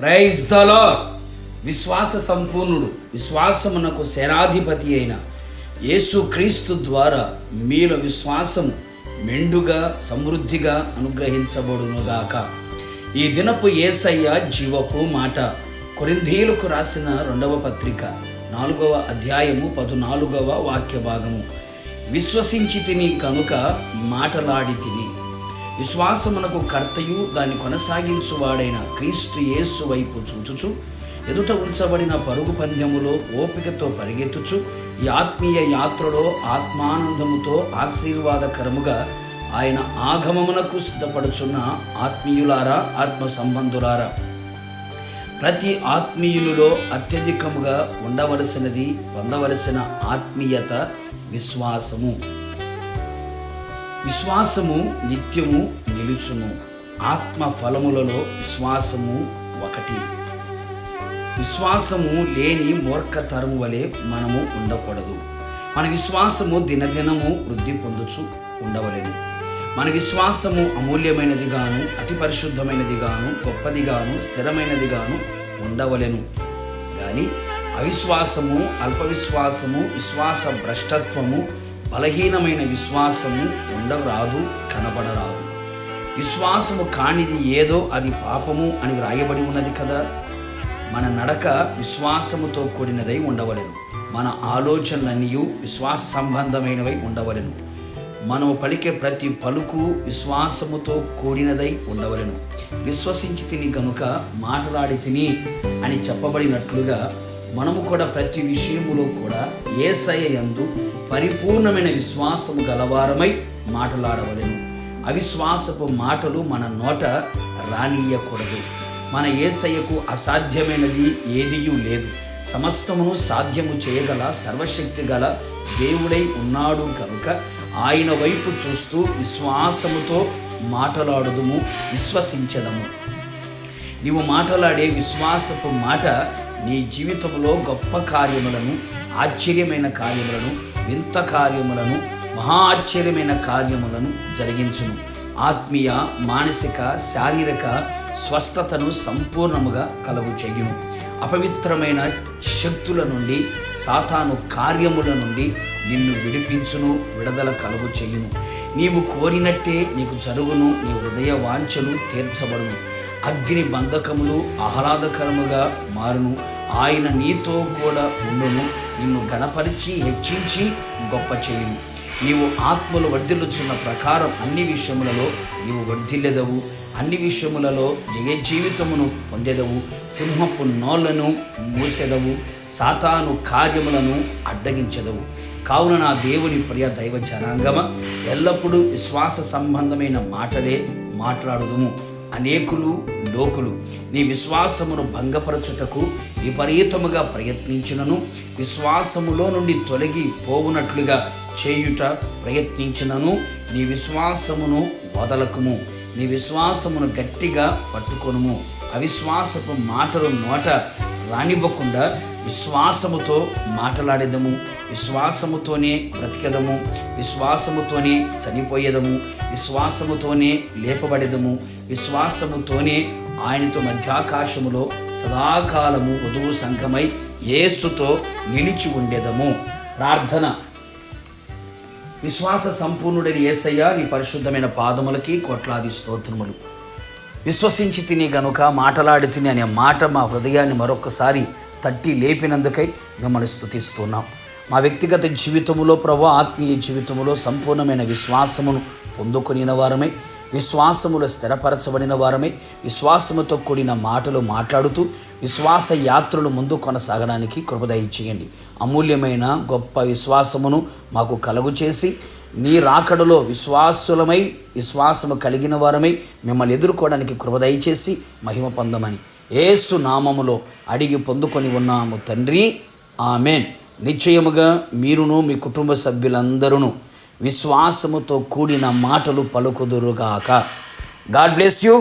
Praise the lord. విశ్వాస సంపూర్ణుడు, విశ్వాసమునకు సేనాధిపతి అయిన యేసుక్రీస్తు ద్వారా మీలో విశ్వాసము మెండుగా సమృద్ధిగా అనుగ్రహించబడునుగాక. ఈ దినపు యేసయ్య జీవపు మాట. కొరింథీయులకు రాసిన 2వ పత్రిక 4వ అధ్యాయము 14వ వాక్య భాగము. విశ్వసించి తిని కనుక మాటలాడి తిని. విశ్వాసమునకు కర్తయు దాన్ని కొనసాగించువాడైన క్రీస్తు యేసు వైపు చూచుచు ఎదుట ఉంచబడిన పరుగు పందెములో ఓపికతో పరిగెత్తుచు ఈ ఆత్మీయ యాత్రలో ఆత్మానందముతో ఆశీర్వాదకరముగా ఆయన ఆగమమునకు సిద్ధపడుచున్న ఆత్మీయులారా, ఆత్మ సంబంధులారా, ప్రతి ఆత్మీయునిలో అత్యధికముగా పొందవలసిన ఆత్మీయత విశ్వాసము. విశ్వాసము నిత్యము నిలుచును. ఆత్మ ఫలములలో విశ్వాసము ఒకటి. విశ్వాసము లేని మూర్ఖతరము వలె మనము ఉండకూడదు. మన విశ్వాసము దినదినము వృద్ధి పొందుచు ఉండవలెను. మన విశ్వాసము అమూల్యమైనదిగాను, అతి పరిశుద్ధమైనదిగాను, గొప్పదిగాను, స్థిరమైనదిగాను ఉండవలెను. కానీ అవిశ్వాసము, అల్ప విశ్వాసము, విశ్వాస భ్రష్టత్వము, బలహీనమైన విశ్వాసము ఉండరాదు, కనబడరాదు. విశ్వాసము కానిది ఏదో అది పాపము అని వ్రాయబడి ఉన్నది కదా. మన నడక విశ్వాసముతో కూడినదై ఉండవలెను. మన ఆలోచనలన్నీ విశ్వాస సంబంధమైనవై ఉండవలెను. మనము పలికే ప్రతి పలుకు విశ్వాసముతో కూడినదై ఉండవలెను. విశ్వసించి తిని కనుక మాటలాడి తిని అని చెప్పబడినట్లుగా మనము కూడా ప్రతి విషయములో కూడా యేసయ్య యందు పరిపూర్ణమైన విశ్వాసము గలవారమై మాటలాడవలెను. అవిశ్వాసపు మాటలు మన నోట రానియకూడదు. మన యేసయ్యకు అసాధ్యమైనది ఏదియూ లేదు. సమస్తమును సాధ్యము చేయగల సర్వశక్తి గల దేవుడై ఉన్నాడు కనుక ఆయన వైపు చూస్తూ విశ్వాసముతో మాటలాడుదుము, విశ్వసించదము. నీవు మాటలాడే విశ్వాసపు మాట నీ జీవితంలో గొప్ప కార్యములను, ఆశ్చర్యమైన కార్యములను, వింత కార్యములను, మహా ఆశ్చర్యమైన కార్యములను జరిగించును. ఆత్మీయ, మానసిక, శారీరక స్వస్థతను సంపూర్ణముగా కలుగు చేయును. అపవిత్రమైన శక్తుల నుండి, సాతాను కార్యముల నుండి నిన్ను విడిపించును, విడుదల కలుగు చేయును. నీవు కోరినట్టే నీకు జరుగును. నీ హృదయ వాంఛలు తీర్చబడును. అగ్ని బంధకములు ఆహ్లాదకరముగా మారును. ఆయన నీతో కూడా ఉండును. నిన్ను గణపరిచి హెచ్చించి గొప్ప చేయును. నీవు ఆత్మలు వర్ధిల్లుచున్న ప్రకారం అన్ని విషయములలో నీవు వర్ధిల్లెదవు. అన్ని విషయములలో జయ జీవితమును పొందెదవు. సింహపు నోళ్లను మూసెదవు. సాతాను కార్యములను అడ్డగించెదవు. కావున నా దేవుని ప్రియ దైవ జనాంగమ, ఎల్లప్పుడూ విశ్వాస సంబంధమైన మాటలే మాట్లాడుదుము. అనేకులు లోకులు నీ విశ్వాసమును భంగపరచుటకు విపరీతముగా ప్రయత్నించినను, విశ్వాసములో నుండి తొలగి పోవునట్లుగా చేయుట ప్రయత్నించినను, నీ విశ్వాసమును వదలకుము. నీ విశ్వాసమును గట్టిగా పట్టుకొనుము. అవిశ్వాసపు మాటలు నోట రానివ్వకుండా విశ్వాసముతో మాటలాడేదము. విశ్వాసముతోనే బ్రతికెదము. విశ్వాసముతోనే చనిపోయేదము. విశ్వాసముతోనే లేపబడేదము. విశ్వాసముతోనే ఆయనతో మధ్యాకాశములో సదాకాలము వధువు సంఘమై యేసుతో నిలిచి ఉండేదము. ప్రార్థన. విశ్వాస సంపూర్ణుడైన యేసయ్య, నీ పరిశుద్ధమైన పాదములకి కోట్లాది స్తోత్రములు. విశ్వసించి తిని గనుక మాటలాడి తిని అనే మాట మా హృదయాన్ని మరొకసారి తట్టి లేపినందుకై మిమ్మల్ని స్తుతిస్తున్నాం. మా వ్యక్తిగత జీవితంలో ప్రభువా, ఆత్మీయ జీవితంలో సంపూర్ణమైన విశ్వాసమును పొందుకొనిన వారమై, విశ్వాసములో స్థిరపరచబడిన వారమై, విశ్వాసముతో కూడిన మాటలు మాట్లాడుతూ విశ్వాస యాత్రలు ముందు కొనసాగడానికి కృప దయచేయండి. అమూల్యమైన గొప్ప విశ్వాసమును మాకు కలుగు చేసి నీ రాకడలో విశ్వాసులమై, విశ్వాసము కలిగిన వారమై మిమ్మల్ని ఎదుర్కోవడానికి కృప దయచేసి మహిమ పొందమని యేసు నామములో అడిగి పొందుకొని ఉన్నాము తండ్రి, ఆమెన్. నిశ్చయముగా మీరును మీ కుటుంబ సభ్యులందరూ విశ్వాసముతో కూడిన మాటలు పలుకుదురుగాక. God bless you.